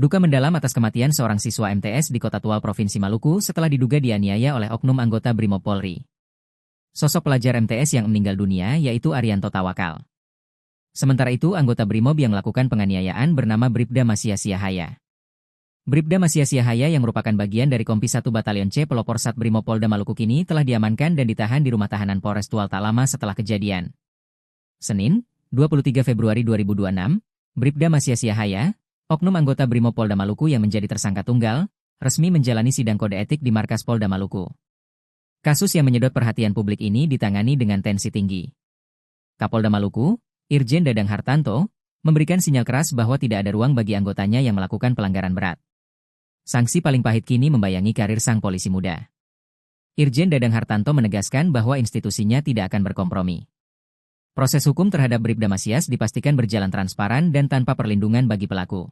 Duka mendalam atas kematian seorang siswa MTS di Kota Tual, Provinsi Maluku setelah diduga dianiaya oleh oknum anggota Brimob Polri. Sosok pelajar MTS yang meninggal dunia yaitu Arianto Tawakal. Sementara itu, anggota Brimob yang melakukan penganiayaan bernama Bribda Masya Siahaya. Bribda Masya Siahaya yang merupakan bagian dari Kompi 1 Batalion C Pelopor Sat Brimob Polda Maluku kini telah diamankan dan ditahan di rumah tahanan Polres Tual tak lama setelah kejadian. Senin, 23 Februari 2026, Bribda Masya Siahaya, oknum anggota Brimob Polda Maluku yang menjadi tersangka tunggal, resmi menjalani sidang kode etik di markas Polda Maluku. Kasus yang menyedot perhatian publik ini ditangani dengan tensi tinggi. Kapolda Maluku, Irjen Dadang Hartanto, memberikan sinyal keras bahwa tidak ada ruang bagi anggotanya yang melakukan pelanggaran berat. Sanksi paling pahit kini membayangi karir sang polisi muda. Irjen Dadang Hartanto menegaskan bahwa institusinya tidak akan berkompromi. Proses hukum terhadap Bribda Masyas dipastikan berjalan transparan dan tanpa perlindungan bagi pelaku.